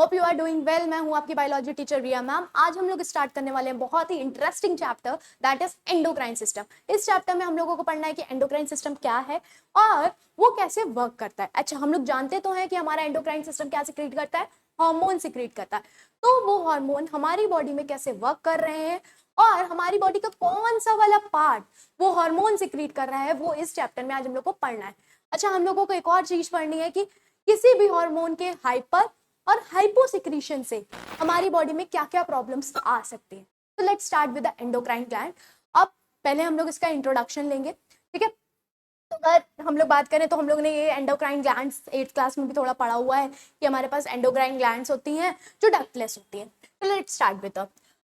Hope you are doing well. मैं हूँ आपकी बायोलॉजी टीचर रिया मैम। आज हम लोग स्टार्ट करने वाले हैं बहुत ही interesting chapter, that is endocrine system. इस चैप्टर में हम लोगों को पढ़ना है कि एंडोक्राइन सिस्टम क्या है और वो कैसे वर्क करता है। अच्छा, हम लोग जानते तो हैं कि हमारा एंडोक्राइन सिस्टम क्या सिक्रीट करता है, हार्मोन सिक्रीट करता है। तो वो हार्मोन हमारी बॉडी में कैसे वर्क कर रहे हैं और हमारी बॉडी का कौन सा वाला पार्ट वो हार्मोन सिक्रीट कर रहा है, वो इस चैप्टर में आज हम लोग को पढ़ना है। अच्छा, हम लोगों को एक और चीज पढ़नी है कि किसी भी हार्मोन के हाइपर और हाइपोसिक्रीशन से हमारी बॉडी में क्या क्या प्रॉब्लम्स आ सकती हैं। तो let's start with the endocrine gland. अब पहले हम लोग इसका इंट्रोडक्शन लेंगे, ठीक है। तो अगर हम लोग बात करें तो हम लोग ने ये एंडोक्राइन ग्लैंड्स 8th क्लास में भी थोड़ा पढ़ा हुआ है कि हमारे पास एंडोक्राइन ग्लैंड्स होती हैं जो डक्टलेस होती हैं। तो let's start with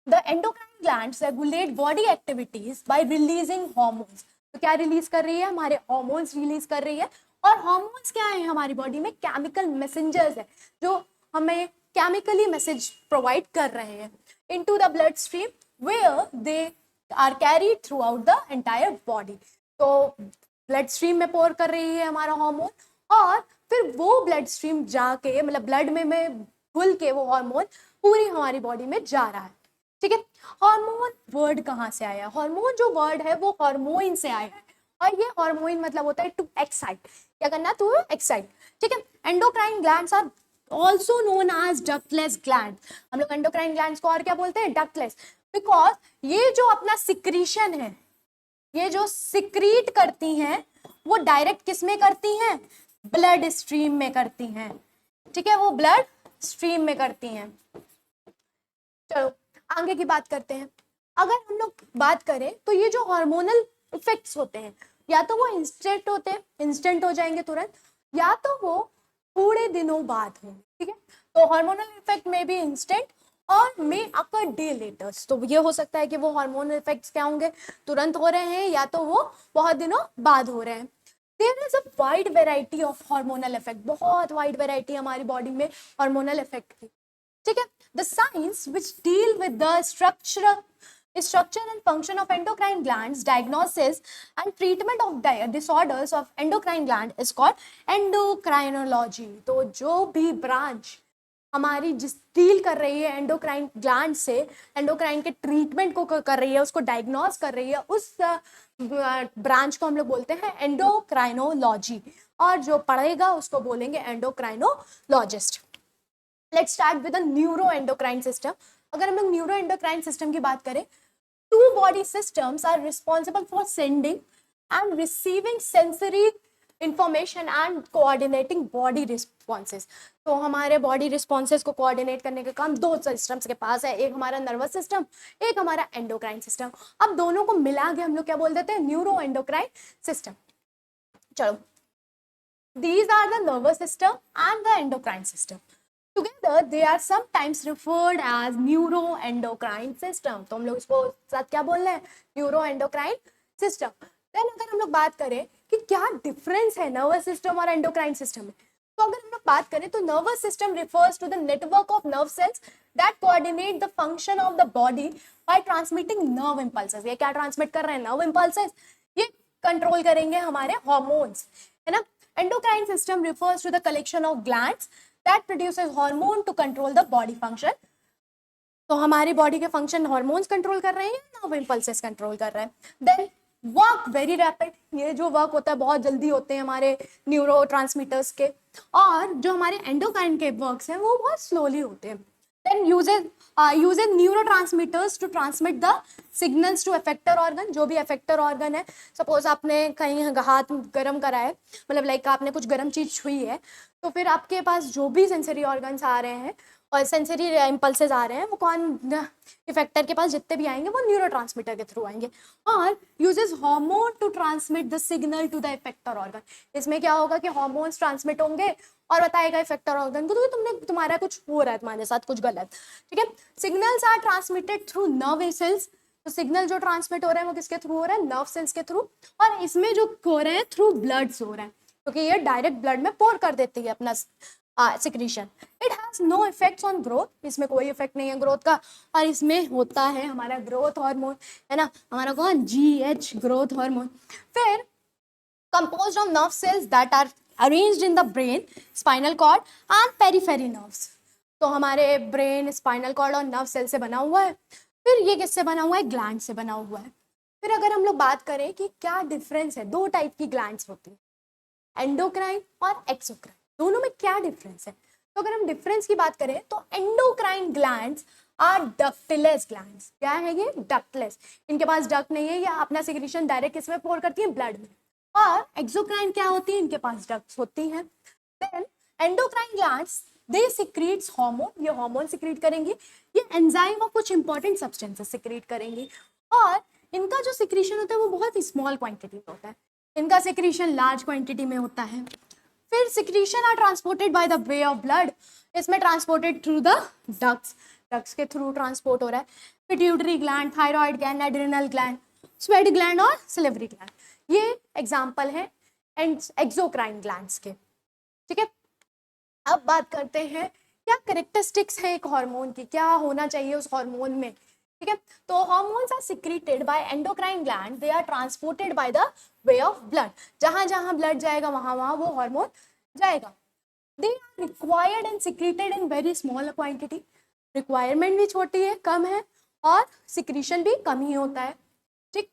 the endocrine glands regulate body activities bye releasing hormones. तो क्या रिलीज कर रही है, हमारे हार्मोन्स रिलीज कर रही है। और हार्मोन्स क्या है, हमारी बॉडी में केमिकल मैसेंजर्स है जो हमें केमिकली मैसेज प्रोवाइड कर रहे हैं into the blood stream where they are carried throughout the entire body. तो ब्लड स्ट्रीम में पोर कर रही है हमारा हार्मोन और फिर वो ब्लड स्ट्रीम जाके मतलब ब्लड में घुल के वो हार्मोन पूरी हमारी बॉडी में जा रहा है, ठीक है। हार्मोन वर्ड कहाँ से आया, हार्मोन जो वर्ड है वो हार्मोइन से आया है और ये हार्मोइन मतलब होता है टू एक्साइट, क्या करना, टू एक्साइट, ठीक है। Endocrine glands are also known as ductless gland. हम लोग एंडोक्राइन ग्लैंड्स को और क्या बोलते हैं, डक्टलेस, बिकॉज ये जो अपना सिक्रीशन है, ये जो सिक्रीट करती हैं वो डायरेक्ट किस में करती हैं, ब्लड स्ट्रीम में करती हैं, ठीक है, वो ब्लड स्ट्रीम में करती हैं। चलो आगे की बात करते हैं। अगर हम लोग बात करें तो ये जो हार्मोनल इफेक्ट्स होते हैं या तो वो इंस्टेंट होते हैं, इंस्टेंट हो जाएंगे तुरंत, या तो वो थोड़े दिनों बाद होंगे, ठीक है। तो हार्मोनल इफेक्ट में भी इंस्टेंट और मे अकर डे लेटर्स। तो ये हो सकता है कि वो हार्मोनल इफेक्ट्स क्या होंगे, तुरंत हो रहे हैं या तो वो बहुत दिनों बाद हो रहे हैं। There is a wide variety of hormonal effect, बहुत वाइड वेराइटी हमारी बॉडी में हार्मोनल इफेक्ट की, ठीक है। The science which deal with the structure and function of endocrine glands, diagnosis and treatment of disorders of endocrine gland is called endocrinology। तो जो भी branch हमारी जिस डील कर रही है एंडोक्राइन ग्लैंड से, एंडोक्राइन के ट्रीटमेंट को कर रही है, उसको डायग्नोस कर रही है, उस ब्रांच को हम लोग बोलते हैं एंडोक्राइनोलॉजी, और जो पढ़ेगा उसको बोलेंगे endocrinologist. Let's start with the neuro endocrine system. अगर हम लोग न्यूरो एंडोक्राइन सिस्टम की बात करें, two body systems are responsible for sending and receiving sensory information and coordinating body responses. तो हमारे बॉडी रिस्पॉन्सेज को कोऑर्डिनेट करने का काम दो सिस्टम्स के पास है, एक हमारा नर्वस सिस्टम, एक हमारा एंडोक्राइन सिस्टम। अब दोनों को मिला के हम लोग क्या बोल देते हैं, न्यूरो एंडोक्राइन सिस्टम। चलो, these are the nervous system and the endocrine system. Together they are sometimes referred as neuroendocrine system। तो हम लोग इसको साथ क्या बोल रहे हैं, न्यूरोएंडोक्राइन सिस्टम। देन अगर हम लोग बात करें कि क्या डिफरेंस है नर्वस सिस्टम और एंडोक्राइन सिस्टम में, तो अगर हम लोग बात करें तो nervous system refers to the network of nerve cells that coordinate the function of the body by transmitting nerve impulses. ये क्या ट्रांसमिट कर रहे हैं, नर्व इंपल्सेस, ये कंट्रोल करेंगे हमारे हॉर्मोन्स, है ना। Endocrine system refers to the collection of glands that produces hormone to control the body function। तो हमारी बॉडी के फंक्शन हॉर्मोन्स कंट्रोल कर रहे हैं, नर्व इंपल्सेस कंट्रोल कर रहे हैं। देन वर्क वेरी रैपिड, ये जो वर्क होता है बहुत जल्दी होते हैं हमारे न्यूरो ट्रांसमीटर्स के, और जो हमारे एंडोक्राइन के वर्क्स हैं वो बहुत स्लोली होते हैं। Then uses neurotransmitters to transmit the signals to effector organ। जो भी effector organ है, सपोज आपने कहीं हाथ गर्म करा है, मतलब लाइक आपने कुछ गर्म चीज छुई है, तो फिर आपके पास जो भी सेंसरी ऑर्गन्स आ रहे हैं और सेंसरी इम्पल्सेस आ रहे हैं वो कौन, इफेक्टर के पास जितने भी आएंगे वो न्यूरोट्रांसमीटर के थ्रू आएंगे। और uses hormone to transmit the signal to the effector organ. इसमें क्या होगा कि हार्मोन्स ट्रांसमिट होंगे और बताएगा इफेक्टर ऑर्गन को तो तुम्हारा कुछ हो रहा है, तुम्हारे साथ कुछ गलत, ठीक है। Signals are transmitted through nerve cells. तो सिग्नल जो ट्रांसमिट हो रहे हैं वो किसके थ्रू हो रहा है, नर्व सेल्स के थ्रू, और इसमें जो हो रहे हैं थ्रू ब्लड हो रहे हैं, क्योंकि ये डायरेक्ट ब्लड में पोर कर देती है अपना secretion. It has no effects on growth, इसमें कोई इफेक्ट नहीं है ग्रोथ का, और इसमें होता है हमारा ग्रोथ हार्मोन, है ना, हमारा कौन, GH, ग्रोथ हार्मोन। फिर composed of nerve cells that are arranged in the brain, spinal cord and periphery nerves। तो हमारे ब्रेन, स्पाइनल कॉर्ड और नर्व सेल से बना हुआ है। फिर ये किससे बना हुआ है? ग्लैंड से बना हुआ है। फिर अगर हम लोग बात करें कि क्या डिफरेंस है, दो टाइप की ग्लैंड्स होती है, एंडोक्राइन और एक्सोक्राइन, दोनों में क्या डिफरेंस है? तो अगर हम डिफरेंस की बात करें तो endocrine glands are ductless glands. क्या है ये? डक्टलेस। इनके पास डक्ट नहीं है, या अपना सिक्रीशन डायरेक्ट किसमें पोर करती है? ब्लड में। और एक्सोक्राइन क्या होती है? इनके पास डक्ट्स होती हैं। देन एंडोक्राइन ग्लैंड्स दे सिक्रीट्स हार्मोन, ये हार्मोन सिक्रीट करेंगी, ये एंजाइम और कुछ इंपॉर्टेंट सब्सटेंसेस सिक्रीट करेंगी। और इनका जो सिक्रीशन होता है वो बहुत ही स्मॉल क्वांटिटी में होता है, इनका सिक्रीशन लार्ज क्वांटिटी में होता है। फिर secretion are transported by the way of blood, इसमें transported through the ducts, ducts के थ्रू ट्रांसपोर्ट हो रहा है। Pituitary gland, thyroid gland, adrenal gland, sweat gland और सिलिवरी ग्लैंड, ये एग्जाम्पल है एक्सोक्राइन ग्लैंड्स के। ठीक है, अब बात करते हैं क्या करेक्टरिस्टिक्स है एक हार्मोन की, क्या होना चाहिए उस हार्मोन में। ठीक है, तो hormones are secreted by endocrine gland, they are transported by the way of blood, जहां जहां ब्लड जाएगा वहां वहां वो हार्मोन जाएगा। They are required and secreted in very small quantity, requirement भी छोटी है, कम है, और सिक्रीशन भी कम ही होता है। ठीक,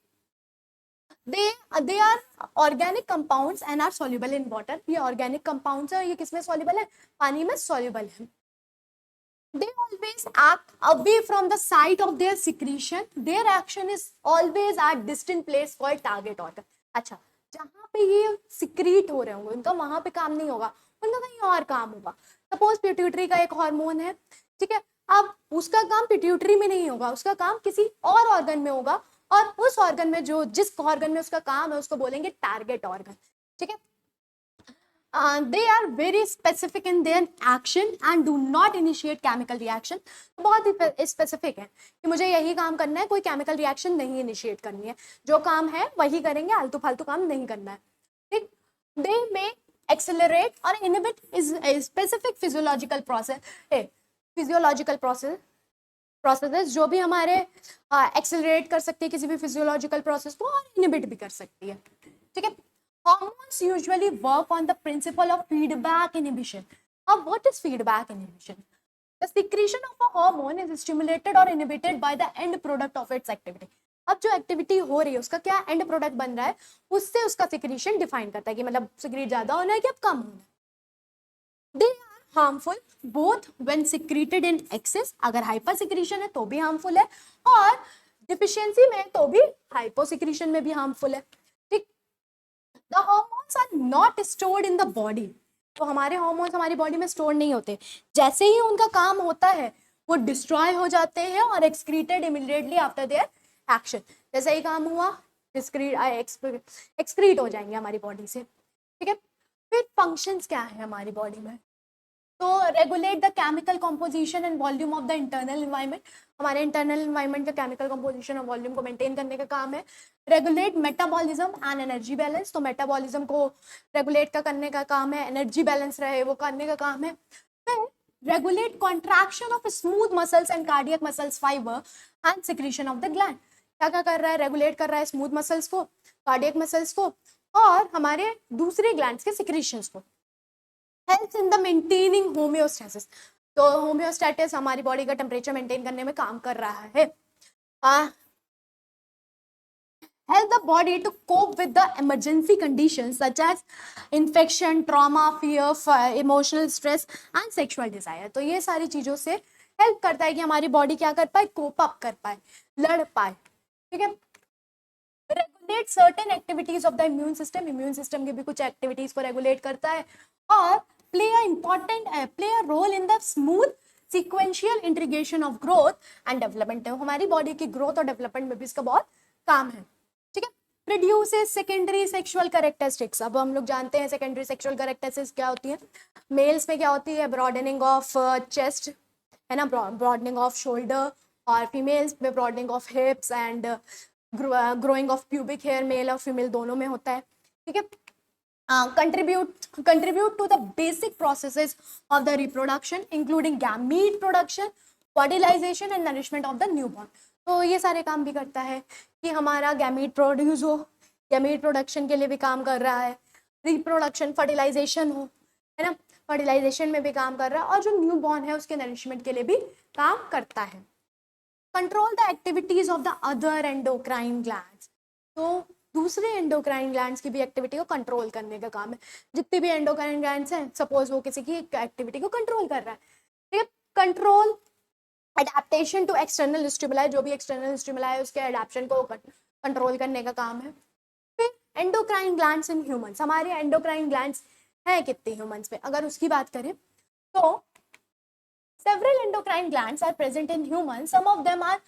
they are organic compounds and are soluble in water, ये ऑर्गेनिक कंपाउंड्स है, ये किसमें सॉल्युबल है? पानी में सॉल्युबल है। They always act away from the site of their secretion. Their action is always at distant place called target organ. अच्छा, जहाँ पे ये सिक्रीट हो रहे होंगे उनका वहां पे काम नहीं होगा, उनका कहीं और काम होगा। सपोज पिट्यूटरी का एक हार्मोन है, ठीक है, अब उसका काम पिट्यूटरी में नहीं होगा, उसका काम किसी और ऑर्गन में होगा, और उस ऑर्गन में जो जिस ऑर्गन में उसका काम है उसको बोलेंगे टारगेट ऑर्गन। ठीक है, they are very specific in their action and do not initiate chemical reaction। बहुत ही स्पेसिफिक है कि मुझे यही काम करना है, कोई केमिकल रिएक्शन नहीं इनिशिएट करनी है, जो काम है वही करेंगे, आलतू फालतू काम नहीं करना है। ठीक, they may accelerate or inhibit is a specific physiological processes जो भी हमारे एक्सेलरेट कर सकती है किसी भी फिजियोलॉजिकल प्रोसेस को, और इनहिबिट भी कर सकती है। ठीक है, hormones usually work on the principle of feedback inhibition. Now, what is feedback inhibition? The secretion of a hormone is stimulated or inhibited by the end product of its activity. अब जो activity हो रही है उसका क्या and product बन रहा है, उससे उसका सिक्रीशन डिफाइन करता है कि मतलब सिक्रीट ज्यादा होना है कि अब कम होना है। They are harmful both when secreted in excess, अगर हाइपर सिक्रीशन है तो भी हार्मफुल है, और डिफिशियंसी में तो भी हाइपो सिक्रीशन में भी हार्मफुल है। The hormones are not stored in the body. तो हमारे हार्मोन्स हमारी बॉडी में स्टोर नहीं होते, जैसे ही उनका काम होता है वो डिस्ट्रॉय हो जाते हैं और excreted immediately after their action. जैसे ही काम हुआ एक्सक्रीट हो जाएंगे हमारी बॉडी से। ठीक है, फिर फंक्शंस क्या है हमारी बॉडी में, तो regulate the chemical composition and volume of the internal environment, हमारे इंटरनल इन्वायरमेंट का केमिकल कॉम्पोजिशन और वॉल्यूम को मेंटेन करने का काम है। Regulate metabolism and energy balance, तो मेटाबॉलिज्म को रेगुलेट का करने का काम है, एनर्जी बैलेंस रहे वो करने का काम है। फिर regulate contraction of smooth muscles and cardiac muscles fibre and secretion of the gland, क्या क्या कर रहा है, रेगुलेट कर रहा है स्मूथ मसल्स को, कार्डियक मसल्स को, और हमारे दूसरे ग्लैंड्स के सिक्रीशंस को। Help in the maintaining homeostasis, तो होम्योस्टेटिस हमारी बॉडी का टेम्परेचर मेंटेन करने में काम कर रहा है। help the body to cope with the emergency conditions such as infection, trauma, fear, emotional stress and sexual desire। तो ये सारी चीजों से हेल्प करता है कि हमारी बॉडी क्या कर पाए, कोप अप कर पाए, लड़ पाए। ठीक है, regulate certain activities of the immune system, immune system की भी कुछ एक्टिविटीज को रेगुलेट करता है, और play a role in the smooth sequential integration of growth and development. हमारी बॉडी की ग्रोथ और डेवलपमेंट में भी इसका बहुत काम है। ठीक है, प्रोड्यूसेस सेकेंडरी सेक्सुअल कैरेक्टरिस्टिक्स। अब हम लोग जानते हैं सेकेंडरी सेक्सुअल कैरेक्टरिस्टिक्स क्या होती है। मेल्स में क्या होती है, ब्रॉडनिंग ऑफ चेस्ट है ना, ब्रॉडनिंग ऑफ शोल्डर, और फीमेल्स में broadening of hips and growing of pubic hair, male और फीमेल दोनों में होता है। ठीक है, contribute to the basic processes of the reproduction including gamete production, fertilization and nourishment of the newborn। तो ये सारे काम भी करता है कि हमारा गैमीट प्रोड्यूस हो, गैमीट प्रोडक्शन के लिए भी काम कर रहा है, रिप्रोडक्शन फर्टिलाइजेशन हो, है ना, फर्टिलाइजेशन में भी काम कर रहा है और जो न्यू बॉर्न है उसके नरिशमेंट के लिए भी काम करता है। Control the activities of the other endocrine glands, तो दूसरे एंडोक्राइन ग्लैंड्स की भी एक्टिविटी को कंट्रोल करने का काम है। जितने भी एंडोक्राइन ग्लैंड्स हैं, सपोज वो किसी की एक्टिविटी को कंट्रोल कर रहा है, ठीक है। Control adaptation to external stimuli, जो भी एक्सटर्नल स्टिमुलाई है उसके एडेप्शन को कंट्रोल करने का काम है। फिर एंडोक्राइन ग्लैंड्स इन ह्यूमंस, हमारे एंडोक्राइन ग्लैंड्स हैं कितने ह्यूमंस में, अगर उसकी बात करें तो several endocrine glands are present in humans, some of them are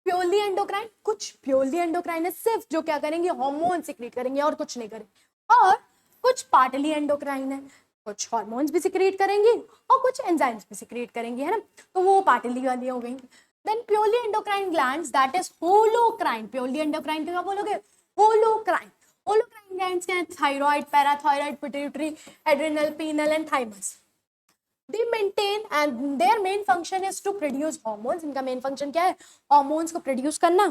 purely endocrine, कुछ purely endocrine है, सिर्फ जो क्या करेंगे हार्मोन सिक्रीट करेंगे और कुछ नहीं करेंगे, और कुछ पार्टली एंडोक्राइन है, कुछ हार्मोन्स भी सिक्रीट करेंगी और कुछ एंजाइम्स भी सिक्रीट करेंगी, है ना, तो वो पार्टली वाली हो गई। Then purely endocrine glands that is holocrine, purely endocrine क्या बोलोगे, होलोक्राइन। होलोक्राइन ग्लैंड्स क्या है, thyroid, parathyroid, pituitary, adrenal, pineal and thymus. They maintain and their main function is to produce hormones, इनका मेन फंक्शन क्या है, hormones को produce करना।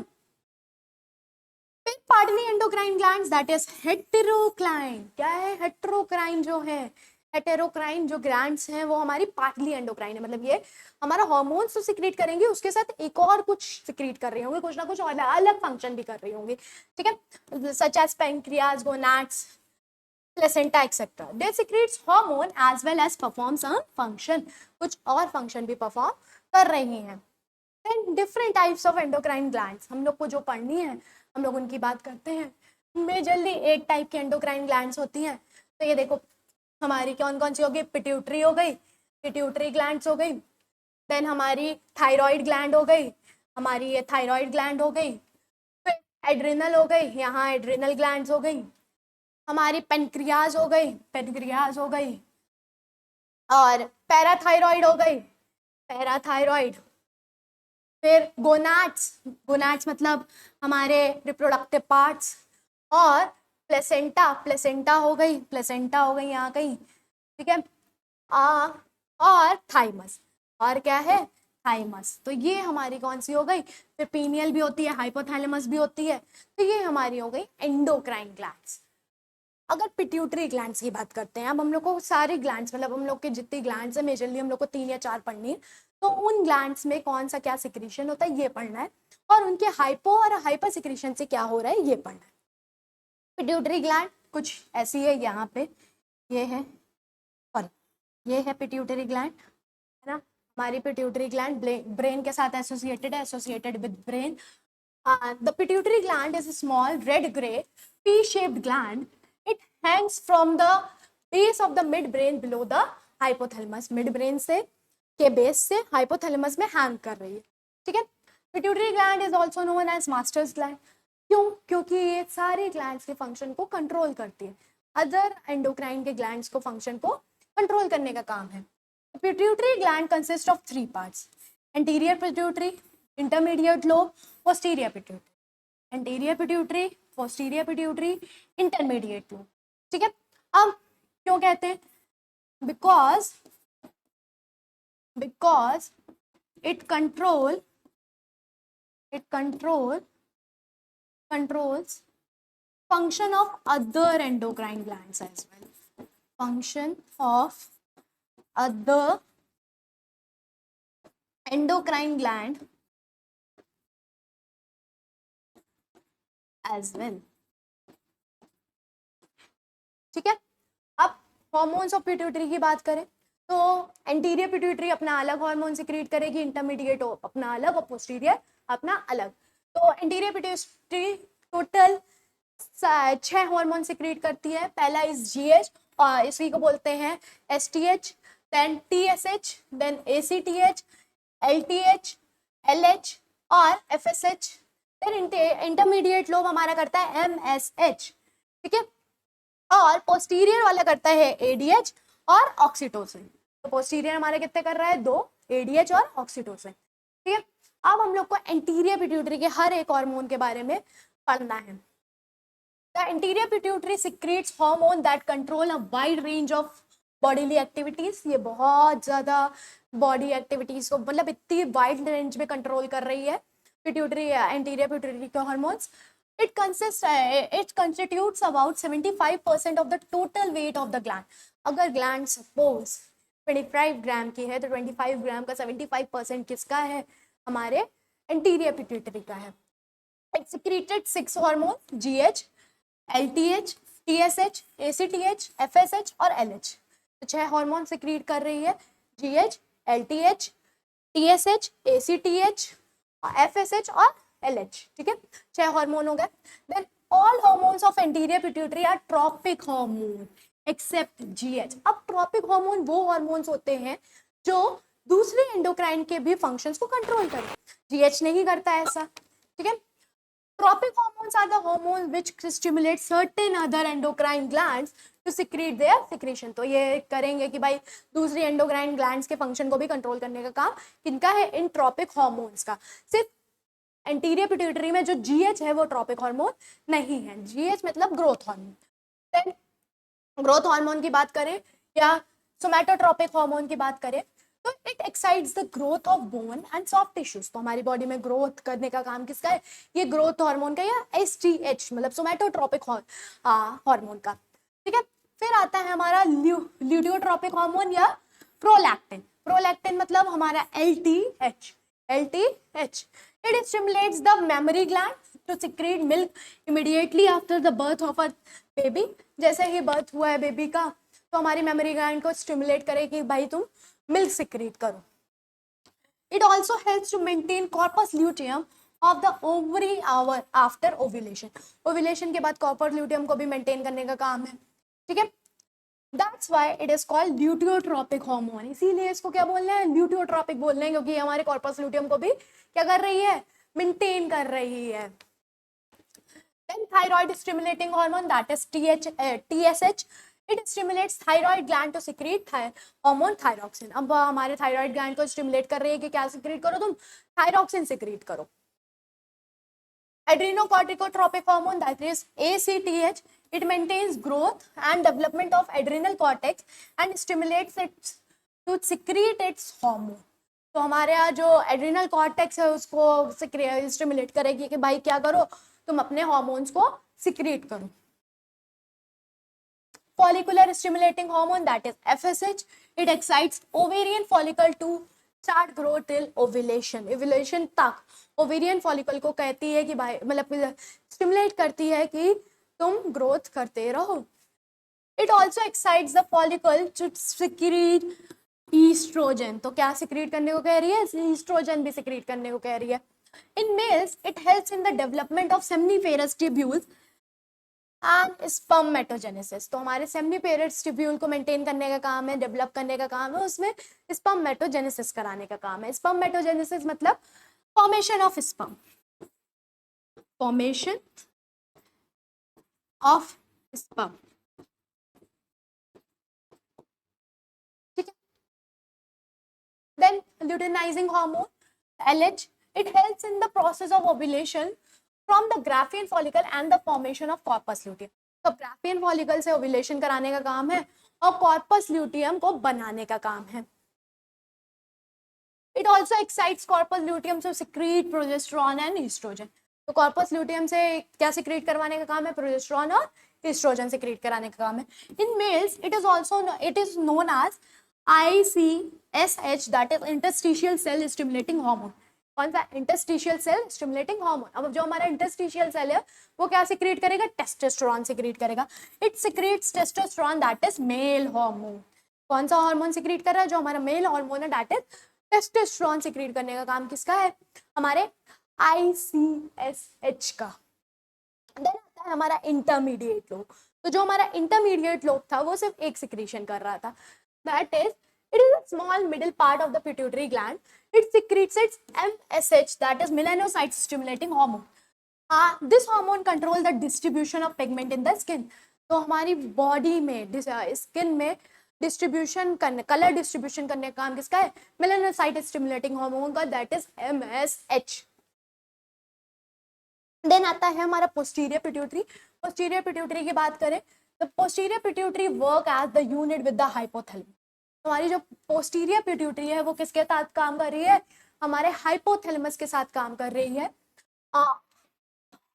फिर partly endocrine glands that is heterocrine, क्या है, हेटेरोक्राइन जो है, हेटेरोक्राइन जो ग्लैंड्स हैं वो हमारी पार्टली एंडोक्राइन है, मतलब ये हमारा हॉर्मोन्स तो सिक्रीट करेंगे, उसके साथ एक और कुछ सिक्रीट कर रही होंगी, कुछ ना कुछ अलग फंक्शन भी कर रही होंगी, ठीक है, such as pancreas, gonads, placenta etc. They secretes hormone as well as performs a function, कुछ और फंक्शन भी परफॉर्म कर रही हैं। Then different types of endocrine glands, हम लोग को जो पढ़नी है हम लोग उनकी बात करते हैं। मेजरली 8 टाइप की एंडोक्राइन ग्लैंड्स होती हैं, तो ये देखो हमारी कौन कौन सी हो गई, पिट्यूटरी हो गई, पिट्यूटरी ग्लैंड्स हो गई, देन हमारी थायराइड ग्लैंड हो गई, हमारी ये थायराइड ग्लैंड हो गई, फिर एड्रिनल हो गई, यहाँ एड्रिनल ग्लैंड्स हो गई, हमारी पेनक्रियाज हो गई, पेनक्रियाज हो गई, और पैराथायरॉइड हो गई, पैराथायरॉइड, फिर गोनाड्स, गोनाड्स मतलब हमारे रिप्रोडक्टिव पार्ट्स, और प्लेसेंटा, प्लेसेंटा हो गई, प्लेसेंटा हो गई यहाँ कहीं, ठीक है, और थाइमस, और क्या है, थाइमस, तो ये हमारी कौन सी हो गई, फिर पीनियल भी होती है, हाइपोथैलेमस भी होती है, तो ये हमारी हो गई एंडोक्राइन ग्लैंड्स। अगर पिट्यूटरी ग्लैंड्स की बात करते हैं, अब हम लोग को सारे ग्लैंड्स, मतलब हम लोग के जितनी ग्लैंड्स है मेजरली हम लोग को 3 या 4 पढ़नी है, तो उन ग्लैंड्स में कौन सा क्या सिक्रीशन होता है ये पढ़ना है, और उनके हाइपो और हाइपर सिक्रीशन से क्या हो रहा है ये पढ़ना है। पिट्यूटरी ग्लैंड कुछ ऐसी है, यहाँ पे ये है, सॉरी ये है पिट्यूटरी ग्लैंड, है ना, हमारी पिट्यूटरी ग्लैंड ब्रेन के साथ एसोसिएटेड है, associated with brain. The pituitary gland is small red grey P shaped gland, it hangs from the base of the midbrain below the hypothalamus, midbrain से के base से hypothalamus में hang कर रही है, ठीक है। Pituitary gland is also known as masters gland, क्यों, क्योंकि ये सारे ग्लैंड्स के फंक्शन को कंट्रोल करती है, अदर एंडोक्राइन के ग्लैंड्स को फंक्शन को कंट्रोल करने का काम है। Pituitary gland consist of 3 parts, anterior pituitary, intermediate lobe, posterior pituitary, anterior pituitary, posterior pituitary, intermediate lobe, ठीक है। अब क्यों कहते हैं, because it controls function of other endocrine glands as well, function of other endocrine gland as well, ठीक है। अब hormones of pituitary की बात करें तो एंटीरियर पिट्यूटरी अपना अलग हार्मोन सिक्रीट करेगी, इंटरमीडिएट अपना अलग और पोस्टीरियर अपना अलग। तो anterior pituitary total 6 hormone secrete करती है। पहला इज जीएच और इसी को बोलते हैं STH, then TSH, then ACTH, LTH, LH और एफएसएच। देन इंटरमीडिएट लोब हमारा करता है एमएसएच, ठीक है, और पोस्टीरियर वाला करता है एडीएच और ऑक्सीटोसिन। तो पोस्टीरियर हमारे कितने कर रहा है, 2, एडीएच और ऑक्सीटोसिन, ठीक है। अब हम लोग को एंटीरियर पिट्यूटरी के हर एक हार्मोन के बारे में पढ़ना है। The anterior pituitary secretes hormone that control a wide range of bodily activities, ये बहुत ज्यादा बॉडी एक्टिविटीज को मतलब इतनी वाइड रेंज में कंट्रोल कर रही है पिट्यूटरी, एंटीरियर पिट्यूटरी के hormones. It constitutes about 75% of the total weight of the gland. अगर gland suppose 25 ग्राम की है, तो 25 ग्राम का 75% किसका है, हमारे एंटीरियर पिट्यूटरी का है। It secreted 6 hormone, GH, LTH, TSH, ACTH, FSH और LH। तो 6 हार्मोन सिक्रीट कर रही है, GH, LTH, TSH, ACTH, FSH और LH। ठीक है, 6 हार्मोन हो गए। Then all hormones of anterior pituitary are tropic hormone except GH। अब ट्रॉपिक हार्मोन वो हार्मोन्स होते हैं जो दूसरे एंडोक्राइन के भी फंक्शंस को कंट्रोल करें, GH नहीं करता ऐसा। ठीक है, tropic hormones are the hormones which stimulate certain other endocrine glands to secrete their secretion। तो ये करेंगे कि भाई दूसरी एंडोक्राइन ग्लैंड्स के फंक्शन को भी कंट्रोल करने का काम किनका है, इन ट्रॉपिक हार्मोन्स का। सिर्फ एंटीरियर पिट्यूटरी में जो GH है वो ट्रॉपिक हार्मोन नहीं है, GH मतलब growth hormone. Then growth hormone की बात करें या सोमैटोट्रॉपिक हार्मोन की बात करें तो it excites the growth of bone and soft tissues. तो हमारी बॉडी में ग्रोथ करने का काम किसका है, ये ग्रोथ हार्मोन का या STH मतलब सोमैटोट्रॉपिक हार्मोन का। ठीक है, फिर आता है हमारा ल्यूटियोट्रॉपिक हार्मोन या प्रोलैक्टिन। प्रोलैक्टिन मतलब हमारा LTH। It stimulates the mammary gland to secrete milk immediately after the birth of a baby। जैसे ही बर्थ हुआ है बेबी का तो हमारी मेमोरी ग्लैंड को स्टिमुलेट करे कि भाई तुम मिल्क सिक्रीट करो। It also helps to maintain corpus luteum of the ovary hour after ovulation। Ovulation के बाद कॉर्पस ल्यूटियम को भी मेंटेन करने का काम है। ठीक है, That's why it is called luteotropic hormone। इसीलिए इसको क्या बोलना है, ल्यूटियोट्रॉपिक बोलना है, क्योंकि हमारे कॉर्पस ल्यूटियम को भी क्या कर रही है, मेंटेन कर रही है। Then thyroid stimulating hormone, that is TSH। It stimulates thyroid gland to secrete hormone thyroxine। अब हमारे thyroid gland को stimulate कर रही है कि क्या secrete करो तुम, thyroxine secrete करो। Adrenocorticotropic hormone, that is ACTH, it maintains growth and development of adrenal cortex and stimulates it to secrete its hormone। तो हमारे यहाँ जो एड्रिनल कॉर्टेक्स है उसको स्टिमुलेट करेगी कि भाई क्या करो, तुम अपने हार्मोन्स को सिक्रीट करो। Follicular stimulating hormone, that is FSH, it excites ovarian follicle to start grow till ovulation। ovulation तक ओवेरियन फॉलिकल को कहती है कि भाई मतलब स्टिमुलेट करती है कि तुम ग्रोथ करते रहो। It also excites the follicle to secrete oestrogen. तो क्या सिक्रीट करने को कह रही है, ईस्ट्रोजन भी सिक्रीट करने को कह रही है। In males it helps in the development of seminiferous tubules and spermatogenesis. तो हमारे सेमनीफेरस ट्यूब्यूल को मेंटेन करने का काम है, डेवलप करने का काम है, उसमें स्पर्मेटोजेनेसिस कराने का काम है। स्पर्मेटोजेनेसिस मतलब formation of sperm, formation of sperm. ठीक है, then luteinising hormone LH, it helps in the process of ovulation from the Graafian follicle and the formation of corpus luteum। तो Graafian follicle से ovulation कराने का काम है और corpus luteum को बनाने का काम है। It also excites corpus luteum to secrete progesterone and estrogen। तो corpus luteum से क्या secrete करवाने का काम है, progesterone और estrogen secrete कराने का काम है। In males it is known as ICSH, that is interstitial cell stimulating hormone। कौन सा, इंटरस्टिशियल सेल स्टिमुलेटिंग हार्मोन। अब जो हमारा इंटरस्टिशियल सेल है वो क्या सिक्रीट करेगा, टेस्टोस्टेरोन सिक्रीट करेगा। It secretes testosterone, that is male hormone. कौन सा हार्मोन सिक्रीट कर रहा है, जो हमारा मेल हार्मोन है, दैट इज टेस्टोस्टेरोन सिक्रीट करने का काम किसका है, हमारे ICSH का। देन आता है हमारा इंटरमीडिएट लोब। तो जो हमारा इंटरमीडिएट लोब था वो सिर्फ एक सिक्रीशन कर रहा था, that is it is a small middle part of the pituitary gland। It secretes its MSH, that is melanocyte stimulating hormone। This hormone control the distribution of pigment in the skin। तो हमारी body में skin में distribution करने, colour distribution करने का काम किसका है, मेलानोसाइट स्टिमुलेटिंग हार्मोन का, दैट इज MSH। देन आता है हमारा पोस्टीरियर पिट्यूटरी। पोस्टीरियर पिट्यूटरी की बात करें तो posterior pituitary work as the unit with the hypothalamus. हमारी जो पोस्टीरियर पिट्यूटरी है वो किसके साथ काम कर रही है, हमारे हाइपोथैलेमस के साथ काम कर रही है।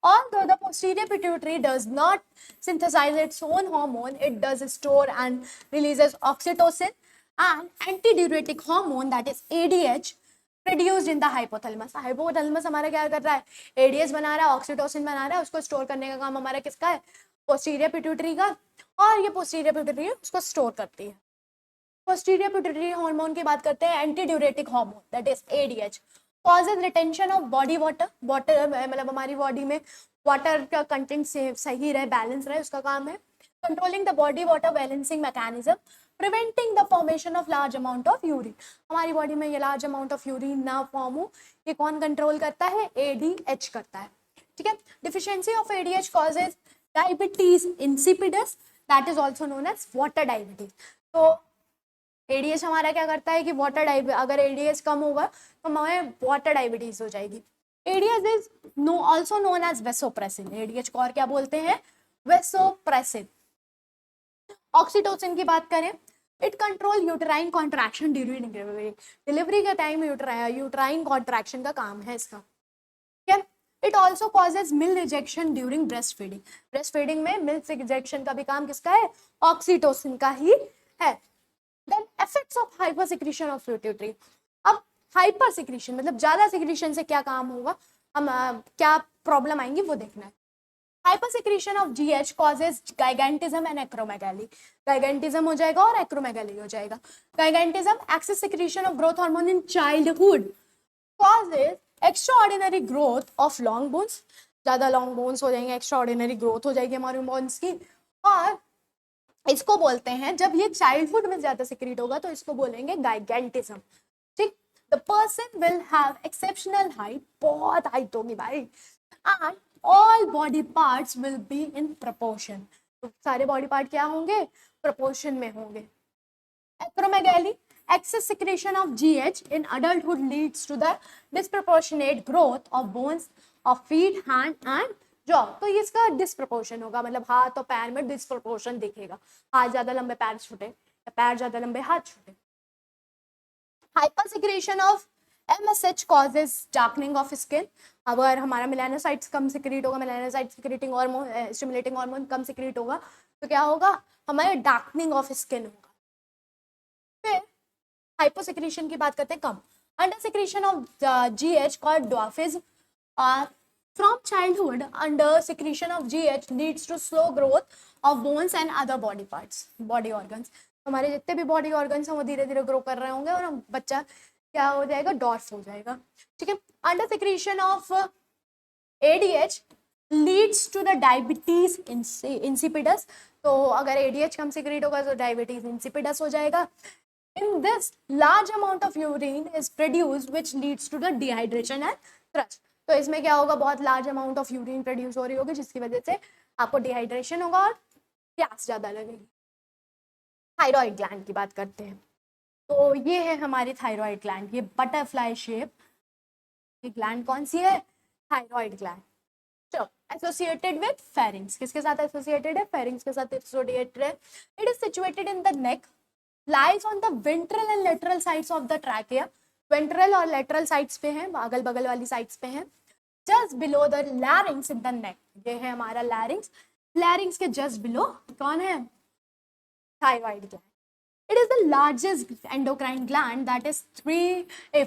Although the posterior pituitary does not synthesize its own hormone, it does store and releases oxytocin and antidiuretic hormone that is ADH produced in the hypothalamus. Hypothalamus हमारा क्या कर रहा है, एडीएच बना रहा है, ऑक्सीटोसिन बना रहा है, उसको स्टोर करने का काम हमारा किसका है, पोस्टीरियर पिट्यूटरी का, और ये पोस्टीरियर पिट्यूटरी उसको स्टोर करती है। पोस्टीरियर पिट्यूटरी हार्मोन की बात करते हैं, एंटीड्यूरेटिक hormone that is ADH causes retention of body water, water मतलब हमारी बॉडी में वाटर का कंटेंट सही रहे, बैलेंस रहे, उसका काम है। Controlling the body water balancing mechanism, preventing the formation of large amount of urine, हमारी बॉडी में ये लार्ज अमाउंट ऑफ यूरिन ना फॉर्म हो, ये कौन कंट्रोल करता है, एडीएच करता है। ठीक है, deficiency of ADH causes diabetes insipidus that is also known as water diabetes. तो एडीएच हमारा क्या करता है कि वाटर अगर एडीएच कम होगा तो हमें वाटर डायबिटीज हो जाएगी। ADH is also known as vasopressin, ADH को और क्या बोलते हैं, वेसोप्रेसिन। ऑक्सीटोसिन की बात करें, it control uterine contraction during delivery, delivery के टाइम यूटेराइन कॉन्ट्रैक्शन का काम है इसका। ठीक है, it also causes milk rejection during breast feeding, breast feeding में मिल्क रिजेक्शन का भी काम किसका है, ऑक्सीटोसिन का ही है। Then effects of hyper secretion of pituitary, अब हाइपर सिक्रीशन मतलब ज्यादा सिक्रीशन से क्या काम होगा, हम क्या प्रॉब्लम आएंगी वो देखना है। Hyper secretion of GH causes gigantism and acromegaly, gigantism हो जाएगा और एक्रोमेगाली हो जाएगा। Gigantism excess secretion of growth hormone in childhood causes extraordinary growth of long bones, ज्यादा लॉन्ग बोन्स हो जाएंगे, एक्स्ट्राऑर्डिनरी ग्रोथ हो जाएगी हमारे बोन्स की, और इसको बोलते हैं, जब ये चाइल्डहुड में ज्यादा सिक्रीट होगा तो इसको बोलेंगे गाइगेंटिज्म। ठीक, the person will have exceptional height, बहुत हाइट होगी भाई, and all body parts will be in proportion, तो सारे बॉडी पार्ट क्या होंगे, प्रपोर्शन में होंगे। Acromegaly, excess secretion of GH in adulthood leads to the disproportionate growth of bones of feet, hand and jaw, तो इसका डिस्प्रपोर्शन होगा, मतलब हाथ और पैर में डिस्प्रपोर्शन दिखेगा, हाथ ज्यादा लंबे पैर छोटे या पैर ज्यादा लंबे हाथ छोटे। Hyper secretion of MSH causes darkening of skin, अगर हमारा मेलानोसाइट्स कम सिक्रीट होगा, melanocyte secreting hormone stimulating hormone कम सिक्रीट होगा तो क्या होगा, हमारे डार्कनिंग ऑफ स्किन होगा। फिर हाइपोसिक्रीशन की बात करते हैं, come under secretion of GH called dwarfism, from childhood under secretion of GH leads to slow growth of bones and other body parts, body organs, हमारे जितने भी बॉडी ऑर्गन्स हैं वो धीरे धीरे ग्रो कर रहे होंगे और बच्चा क्या हो जाएगा, डॉर्फ हो जाएगा। ठीक है, under secretion of ADH leads to the diabetes insipidus, तो अगर ADH कम सिक्रीट होगा तो डायबिटीज इंसिपिडस हो जाएगा। In this, large amount of urine is produced which leads to the dehydration and thirst, तो इसमें क्या होगा, बहुत large amount of urine produce हो रही होगी जिसकी वजह से आपको डिहाइड्रेशन होगा और प्यास ज्यादा लगेगी। थायराइड ग्लैंड की बात करते हैं, तो ये है हमारी थायराइड ग्लैंड, ये बटरफ्लाई शेप, ये ग्लैंड कौन सी है, थायराइड ग्लैंड। चलो, एसोसिएटेड विद फेरिंग्स, किसके साथ एसोसिएटेड है, फेरिंग्स के साथ एसोसिएटेड है। It is situated in the neck, lies on the ventral and lateral sides of the trachea, ventral और lateral sides पे हैं, अगल बगल वाली sides पे हैं, just below the larynx in the neck, ये है हमारा larynx, larynx के just below कौन है, thyroid gland. It is the largest endocrine gland that is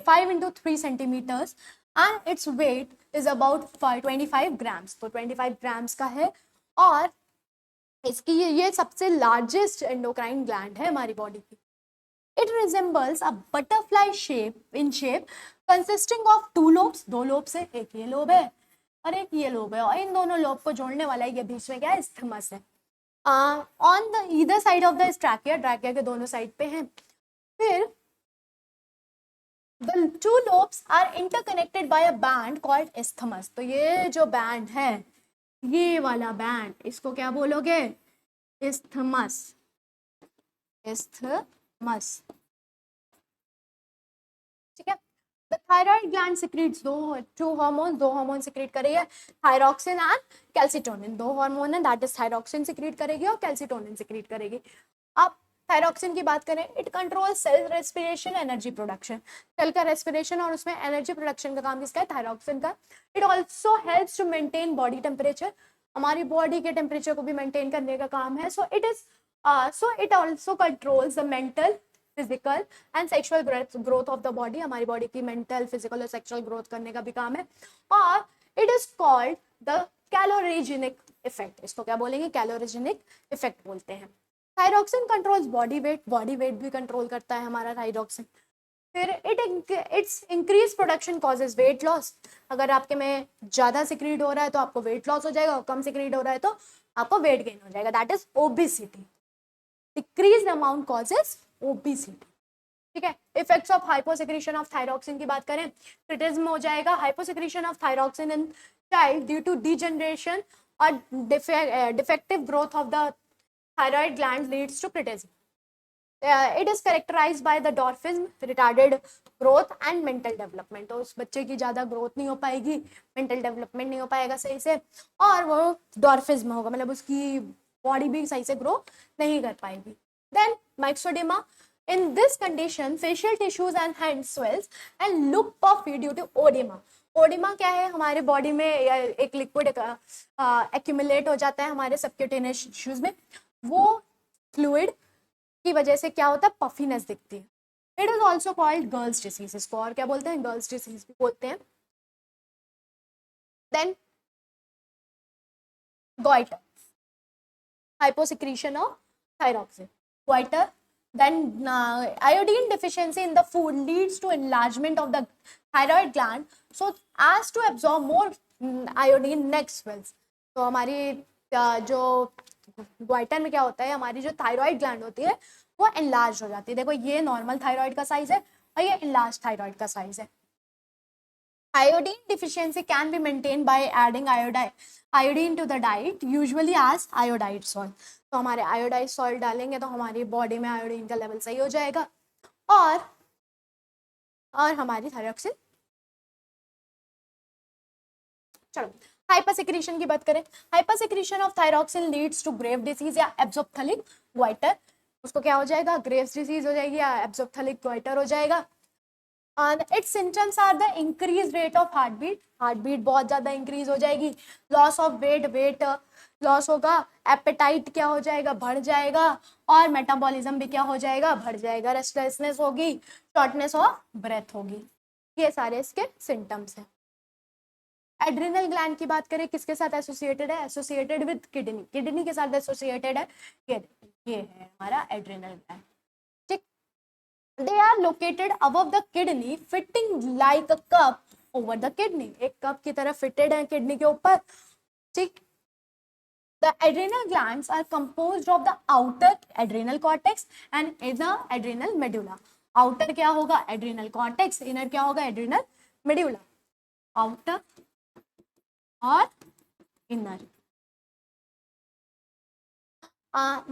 5 into 3 centimeters and its weight is about 25 grams, तो 25 grams का है, और इसकी ये सबसे लार्जेस्ट एंडोक्राइन ग्लैंड है हमारी बॉडी की। It resembles a butterfly shape in shape consisting of 2 lobes, 2 lobe से, एक ये लोब है और एक ये लोब है, और इन दोनों लोब को जोड़ने वाला ये बीच में क्या है, स्थमस है। On the either side of the trachea, trachea के दोनों साइड पे हैं। फिर the 2 lobes are interconnected by a band called isthmus, तो ये जो बैंड है, ये वाला बैंड, इसको क्या बोलोगे, इस्थमस, इस्थमस। ठीक है, द थायराइड ग्लैंड सिक्रीट्स दो हार्मोन सिक्रीट करेगी, थायरॉक्सिन एंड कैल्सिटोनिन, 2 हार्मोन है, दैट इज थायरॉक्सिन सिक्रीट करेगी और कैल्सिटोनिन सिक्रीट करेगी। अब थायरॉक्सिन की बात करें, it control cell respiration, energy production, cell का रेस्पिरेशन और उसमें एनर्जी प्रोडक्शन का काम किसका है, थायरॉक्सिन का। It also helps to maintain body temperature, हमारी बॉडी के टेम्परेचर को भी मेंटेन करने का काम है। So it also controls the mental physical and sexual growth of the body, हमारी बॉडी की मेंटल, फिजिकल और सेक्सुअल ग्रोथ करने का भी काम है। और it is called the calorigenic effect, इसको क्या बोलेंगे, कैलोरीजेनिक इफेक्ट बोलते हैं। थायरॉक्सिन कंट्रोल्स बॉडी वेट भी कंट्रोल करता है हमारा थायरॉक्सिन। फिर it's increase production causes weight loss, अगर आपके में ज्यादा सिक्रीट हो रहा है तो आपको वेट लॉस हो जाएगा, और कम सिक्रीट हो रहा है तो आपको वेट गेन हो जाएगा, that is obesity. Decrease amount causes obesity, ठीक है। Effects of hyposecretion of thyroxine की बात करें, क्रिटिज्म हो जाएगा hyposecretion of thyroxine in child due to degeneration और defective growth of the thyroid gland leads to criticism. It is characterized by the dwarfism, retarded growth and mental development. तो उस बच्चे की ज़्यादा ग्रोथ नहीं हो पाएगी, मेंटल डेवलपमेंट नहीं हो पाएगा सही से, और वो डॉर्फिज्म होगा, मतलब उसकी बॉडी भी सही से ग्रो नहीं कर पाएगी। Then myxedema, in this condition facial tissues and hand swells and look puffy due to oedema. Oedema क्या है, हमारे बॉडी में एक लिक्विड एक्यूमुलेट हो जाता है हमारे सबक्यूटेनियस टिश्यूज में, वो फ्लूइड की वजह से क्या होता है, पफीनेस दिखती है। It is also called girls disease, इसको और क्या बोलते हैं, गर्ल्स डिसीज भी बोलते हैं। Then goiter, hyposecretion of thyroxine, goiter. Then iodine deficiency in the food leads to enlargement of the thyroid gland so as to absorb more iodine next swells। तो हमारी जो ग्वाइटर में क्या होता है, हमारी जो थायराइड ग्लैंड होती है वो एनलार्ज हो जाती है। देखो ये नॉर्मल थायराइड का साइज है और ये एनलार्ज थायराइड का साइज है। Iodine deficiency can be maintained by adding iodine to the diet, usually as iodide salt। तो हमारे iodide salt डालेंगे तो हमारी बॉडी में आयोडीन का लेवल सही हो जाएगा, और हमारी थायरॉक्सिन। चलो हाइपरसेक्रेशन की बात करें, hypersecretion of thyroxine leads to Grave disease या एब्जॉप्थेलिक गोइटर। उसको क्या हो जाएगा, ग्रेव्स डिसीज हो जाएगी या एब्जॉप्थेलिक गोइटर हो जाएगा। And its symptoms are the increased rate of heartbeat बहुत ज्यादा इंक्रीज हो जाएगी, लॉस ऑफ वेट लॉस होगा, एपेटाइट क्या हो जाएगा, बढ़ जाएगा, और मेटाबॉलिज्म भी क्या हो जाएगा, बढ़ जाएगा, रेस्टलेसनेस होगी, शॉर्टनेस ऑफ ब्रेथ होगी। ये सारे इसके सिम्टम्स हैं। एड्रिनल ग्लैंड की बात करें, किसके साथ एसोसिएटेड है, एसोसिएटेड विद किडनी, किडनी के साथ एसोसिएटेड है, ये है हमारा adrenal gland. They are located above the kidney, fitting like a cup over the kidney। एक कप की तरह फिटेड है किडनी के ऊपर, ठीक। The adrenal glands are composed of the outer adrenal cortex and inner adrenal medulla। outer क्या होगा, adrenal cortex, inner क्या होगा, adrenal medulla। outer और inner,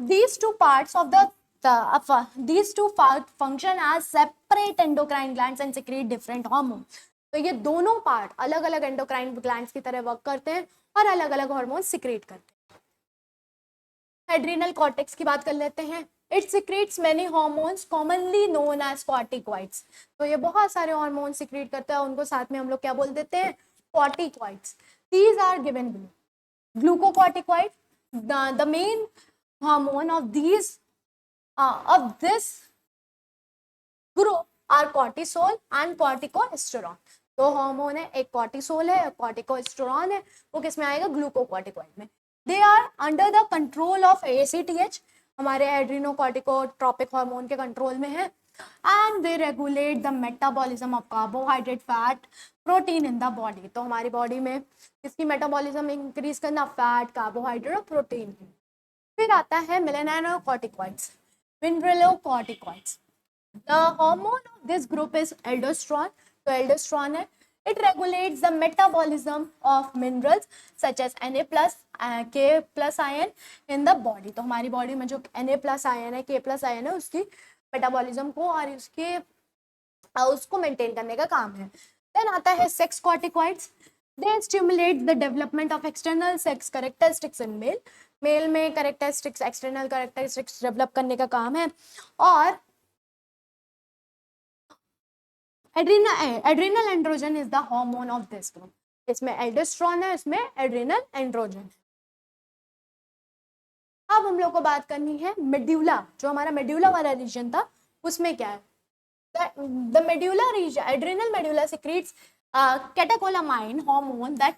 these two parts of these two function as separate endocrine glands and secrete different hormones। तो ये दोनों part अलग अलग एंडोक्राइन ग्लैंड्स की तरह वर्क करते हैं और अलग अलग हार्मोन सिक्रेट करते हैं। एड्रिनल कॉर्टेक्स की बात कर लेते हैं। It secretes many hormones commonly known as corticoids. तो ये बहुत सारे हार्मोन सिक्रेट करता है, उनको साथ में हम लोग क्या बोल देते हैं, corticoids. These are given below. Glucocorticoid, the main hormone of these of this group are cortisol and corticosterone। दो हार्मोन है, एक कॉर्टिसोल है, कॉर्टिकोस्टेरोन है, वो किस में आएगा, ग्लूकोकॉर्टिकॉइड में। They are under the control of ACTH, हमारे एड्रिनोकॉर्टिकोट्रोपिक हार्मोन के कंट्रोल में है। And they regulate the metabolism of carbohydrate, fat, protein in the body. तो हमारी बॉडी में किसकी मेटाबॉलिज्म इंक्रीज करना, फैट, कार्बोहाइड्रेट और प्रोटीन। फिर आता है मेलेनाइनोकॉर्टिकॉइड्स, mineralocorticoids। The hormone of this group is aldosterone। तो aldosterone है, it regulates the metabolism of minerals such as Na plus K plus ion in the body। तो हमारी बॉडी में जो Na plus ion है, K plus ion है, उसकी metabolism को और उसको मेंटेन करने का काम है। देन आता है sex corticoids. They stimulate the development of external sex characteristics in male। Male में कैरेक्टरिस्टिक्स, एक्सटर्नल कैरेक्टरिस्टिक्स डेवलप करने का काम है। और adrenal androgen is the hormone of this group. इसमें एल्डोस्टेरोन है, इसमें एड्रिनल एंड्रोजन है। अब हम लोग को बात करनी है मेड्यूला, जो हमारा मेड्यूला वाला रीजन था उसमें क्या है, the medulla region, adrenal medulla secretes catecholamine hormone that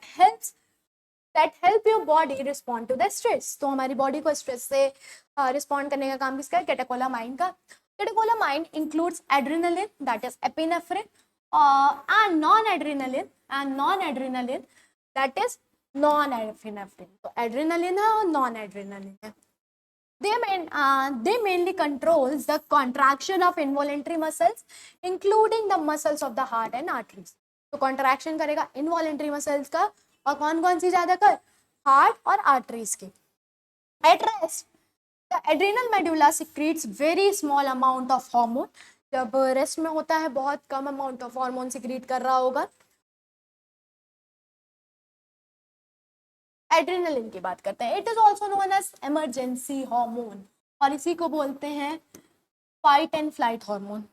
help your body respond to the stress. तो हमारी बॉडी को स्ट्रेस से रिस्पॉन्ड करने का काम किसका है, कैटेकोलामाइन का. Catecholamine includes adrenaline that is epinephrine and non-adrenaline that is non-epinephrine. तो एड्रेनालिन है और नॉन एड्रेनालिन है. They mainly controls the contraction of involuntary muscles, including the muscles of the heart and arteries. तो contraction करेगा involuntary muscles का, और कौन कौन सी ज्यादातर, हार्ट और आर्टरीज के. At rest, the adrenal medulla secretes very small amount of hormone. जब रेस्ट में होता है बहुत कम अमाउंट ऑफ हार्मोन सिक्रीट कर रहा होगा. एड्रेनलिन की बात करते हैं. It is also known as emergency hormone, और इसी को बोलते हैं फाइट एंड फ्लाइट हार्मोन.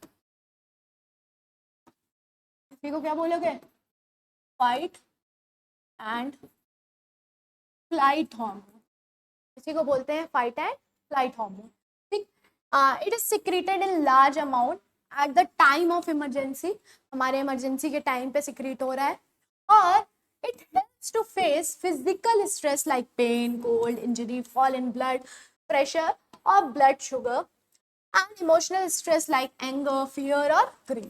इसी को क्या बोलोगे, फाइट एंड फ्लाइट हार्मोन. इसी को बोलते हैं फाइट एंड फ्लाइट हार्मोन. ठीक. It is secreted in large amount at the time of emergency. हमारे इमरजेंसी के टाइम पे सिक्रीट हो रहा है. और it helps to face physical stress like pain, cold, injury, fall in blood pressure or blood sugar, and emotional stress like anger, fear or grief.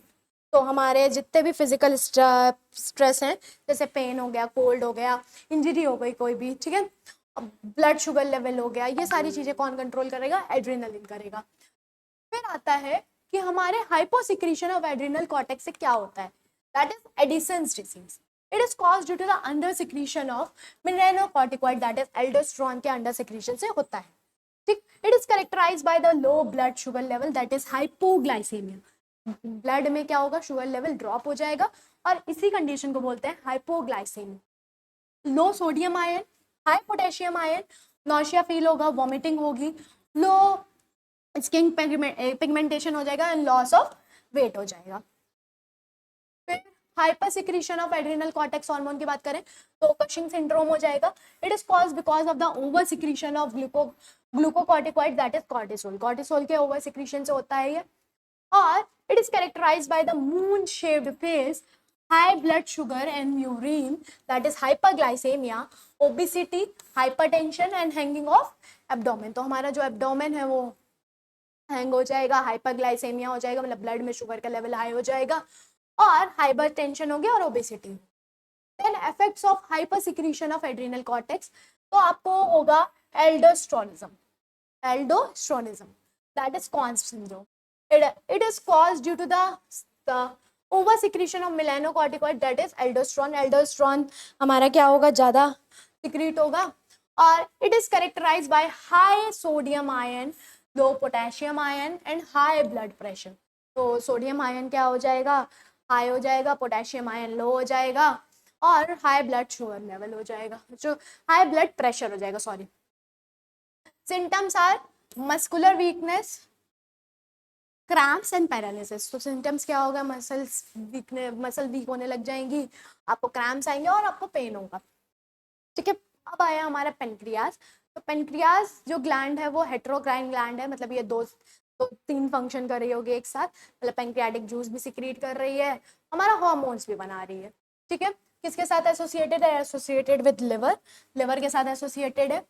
तो हमारे जितने भी फिजिकल स्ट्रेस हैं, जैसे पेन हो गया, कोल्ड हो गया, इंजरी हो गई कोई भी, ठीक है, ब्लड शुगर लेवल हो गया, ये सारी चीजें कौन कंट्रोल करेगा, एड्रेनलिन करेगा. फिर आता है कि हमारे हाइपोसिक्रीशन ऑफ एड्रिनल कॉर्टेक्स से क्या होता है, that is Edison's disease. It is caused due to the under secretion of melanocorticoid that is aldosterone के under secretion से होता है. ठीक. It is characterized by the low blood sugar level that is hypoglycemia. Blood में क्या होगा, sugar level drop हो जाएगा, और इसी कंडीशन को बोलते हैं hypoglycaemia. Low sodium ion, high potassium ion, nausea feel होगा, वॉमिटिंग होगी, लो स्किन पिगमेंटेशन हो जाएगा एंड लॉस ऑफ वेट हो जाएगा. फिर hyper secretion of adrenal cortex hormone की बात करें तो कशिंग सिंड्रोम हो जाएगा. It is caused because of the over secretion of glucocorticoid that is cortisol. Cortisol के ओवर सिक्रीशन से होता है ये. और it is characterised by the moon shaped face, high blood sugar and urine that is hyperglycaemia, obesity, hypertension and hanging of abdomen. तो हमारा जो abdomen है वो हैंग हो जाएगा, हाइपरग्लाइसेमिया हो जाएगा, मतलब ब्लड में शुगर का लेवल हाई हो जाएगा, और हाइपरटेंशन हो गया और obesity. Then effects of hyper secretion of adrenal cortex, तो आपको होगा aldosteronism. Aldosteronism that is Conn's syndrome. It is caused due to the over secretion of mineralocorticoid that is aldosterone. Aldosterone हमारा क्या होगा, ज्यादा सिक्रीट होगा. और it is characterised by high sodium ion, low potassium ion and high blood pressure. तो sodium ion क्या हो जाएगा, हाई हो जाएगा, पोटेशियम आयन लो हो जाएगा, और हाई ब्लड शुगर लेवल हो जाएगा, जो हाई ब्लड प्रेशर हो जाएगा, sorry. Symptoms are muscular weakness, cramps and paralysis. तो सिम्टम्स क्या होगा, मसल वीक होने लग जाएंगी, आपको क्रैम्प्स आएंगे और आपको पेन होगा. ठीक है. अब आया हमारा पेनक्रियाज. तो पेनक्रियाज जो ग्लैंड है वो हेटेरोक्राइन ग्लैंड है, मतलब ये दो तीन फंक्शन कर रही होगी एक साथ, मतलब पैंक्रियाटिक जूस भी सिक्रीट कर रही है, हमारा हार्मोन्स भी बना रही है. ठीक है. किसके साथ एसोसिएटेड है, एसोसिएटेड विद लिवर, लिवर के साथ एसोसिएटेड है.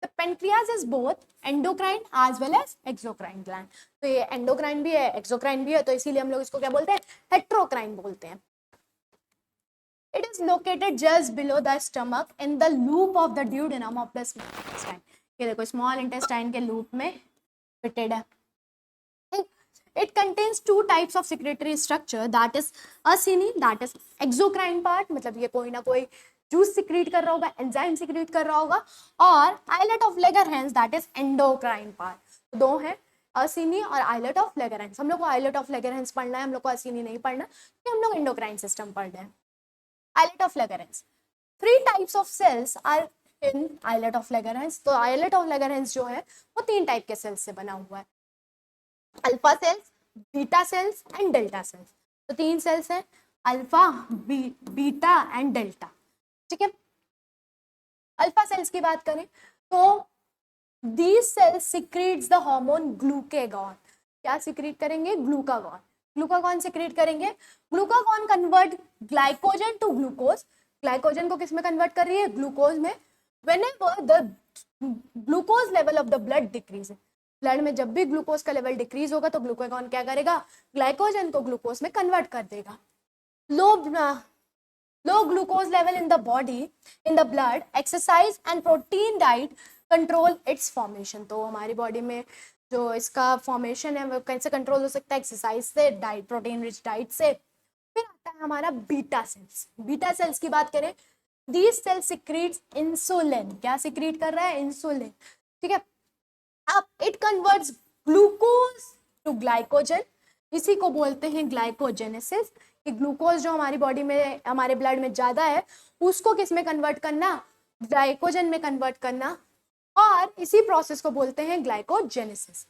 The pancreas is both endocrine as well as exocrine gland. तो ये एंडोक्राइन भी है, एक्सोक्राइन भी है, तो इसीलिए हम लोग इसको क्या बोलते हैं, हेटेरोक्राइन बोलते हैं. It is located just below the stomach in the loop of the duodenum of the small intestine. ये देखो स्मॉल इंटेस्टाइन के लूप में फिटेड है. It contains two types of secretory structure, that is acini, that is exocrine part, मतलब ये कोई ना कोई जूस सिक्रीट कर रहा होगा, एंजाइम सिक्रीट कर रहा होगा, और islet of Langerhans that is endocrine part. दो है, असिनी और आइलेट ऑफ लेगरहैंस. हम लोग को आइलेट ऑफ लेगरहैंस पढ़ना है, हम लोग को असिनी नहीं पढ़ना, क्योंकि हम लोग एंडोक्राइन सिस्टम पढ़ रहे हैं. Islet of Langerhans. 3 types of cells are in islet of Langerhans. तो आइलेट ऑफ लेगरहैंस जो है वो 3 टाइप के सेल्स से बना हुआ है, alpha cells, beta cells and delta sales. तो 3 सेल्स हैं, अल्फा, बीटा एंड डेल्टा. ठीक है. अल्फा सेल्स की बात करें तो these cells secretes the hormone glucagon. क्या सिक्रीट करेंगे, ग्लूकागॉन। ग्लूकागॉन सिक्रीट करेंगे। Glucagon convert glycogen to glucose. Glycogen को किस में कन्वर्ट कर रही है, ग्लूकोज में। Whenever the glucose level of the blood decrease, blood में जब भी ग्लूकोज का लेवल डिक्रीज होगा तो ग्लूकागॉन क्या करेगा, ग्लाइकोजन को ग्लूकोज में कन्वर्ट कर देगा। Low glucose level in the body, in the blood, exercise and protein diet control its formation. तो हमारी बॉडी में जो इसका फॉर्मेशन है वो कैसे कंट्रोल हो सकता है, एक्सरसाइज से, डाइट, प्रोटीन रिच डाइट से। फिर आता है हमारा बीटा सेल्स। बीटा सेल्स की बात करें, दीज सेल्स सिक्रीट्स इंसुलिन। क्या सिक्रीट कर रहा है, इंसुलिन, ठीक है। अब it converts glucose to glycogen, इसी को बोलते हैं ग्लाइकोजेनेसिस। कि ग्लूकोज जो हमारी बॉडी में, हमारे ब्लड में ज्यादा है, उसको किस में कन्वर्ट करना, ग्लाइकोजन में कन्वर्ट करना, और इसी प्रोसेस को बोलते हैं glycogenesis.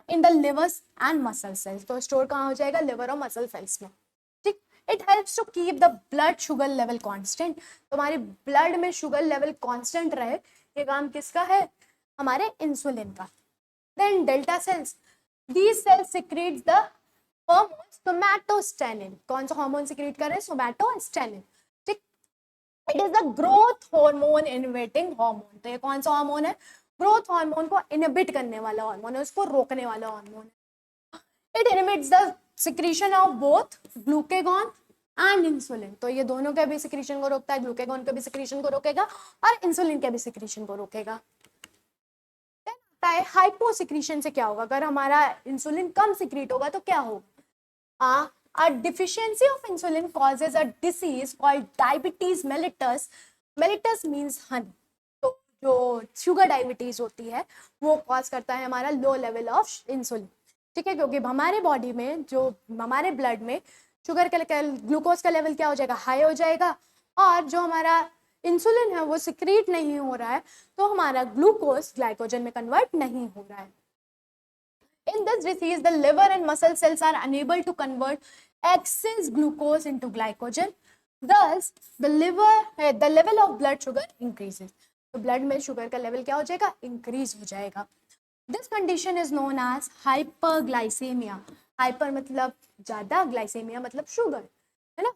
In the livers and muscle cells, तो स्टोर कहाँ हो जाएगा, लिवर और मसल सेल्स में, ठीक। It helps to keep the blood sugar level constant, तो हमारे ब्लड में शुगर लेवल कांस्टेंट रहे, ये काम किसका है, हमारे इंसुलिन का। Then delta cells, these cells secretes the hormone somatostatin। कौन सा हार्मोन सिक्रीट कर रहे हैं, somatostatin, ठीक। It is the growth hormone inhibiting hormone, तो ये कौन सा हार्मोन है, ग्रोथ हार्मोन को इनहिबिट करने वाला हार्मोन है, उसको रोकने वाला हार्मोन है। It inhibits the secretion of both glucagon and insulin, तो ये दोनों के भी सिक्रीशन को रोकता है, ग्लूकेगॉन के भी सिक्रीशन को रोकेगा और इंसुलिन के भी सिक्रीशन को रोकेगा। हाइपोसिक्रीशन से क्या होगा, अगर हमारा इंसुलिन कम सिक्रीट होगा तो क्या होगा, a deficiency of insulin causes a disease called diabetes mellitus। mellitus means honey, तो जो शुगर डायबिटीज होती है वो कॉज करता है हमारा लो लेवल ऑफ इंसुलिन, ठीक है। क्योंकि हमारे बॉडी में, जो हमारे ब्लड में शुगर का, ग्लूकोज का लेवल क्या हो जाएगा, हाई हो जाएगा, और जो हमारा इंसुलिन है वो सिक्रीट नहीं हो रहा है, तो हमारा ग्लूकोज ग्लाइकोजन में कन्वर्ट नहीं हो रहा है। In this disease, the liver and muscle cells are unable to convert excess glucose into glycogen. Thus, the level of blood sugar increases. तो ब्लड में शुगर का लेवल क्या हो जाएगा, इंक्रीज हो जाएगा। This condition is known as hyperglycemia। Hyper मतलब ज्यादा, ग्लाइसेमिया मतलब शुगर, है ना।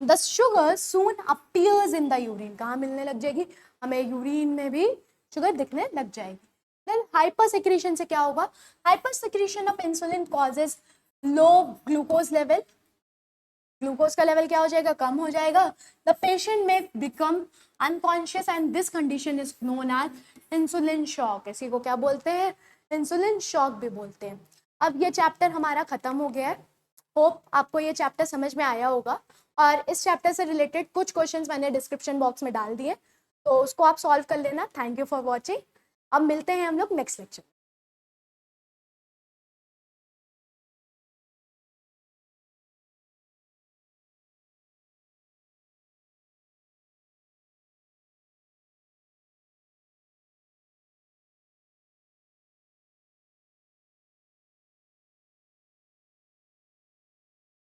The sugar soon appears in the urine, कहाँ मिलने लग जाएगी, हमें यूरिन में भी शुगर दिखने लग जाएगी। Then hypersecretion से क्या होगा, hypersecretion of insulin causes low glucose level, glucose का लेवल क्या हो जाएगा, कम हो जाएगा। The patient may become unconscious and this condition is known as insulin shock। इसी को क्या बोलते हैं, इंसुलिन शॉक भी बोलते हैं। अब ये चैप्टर हमारा खत्म हो गया है। होप आपको ये चैप्टर समझ में आया होगा, और इस चैप्टर से रिलेटेड कुछ क्वेश्चंस मैंने डिस्क्रिप्शन बॉक्स में डाल दिए, तो उसको आप सॉल्व कर लेना। Thank you for watching. अब मिलते हैं हम लोग नेक्स्ट लेक्चर।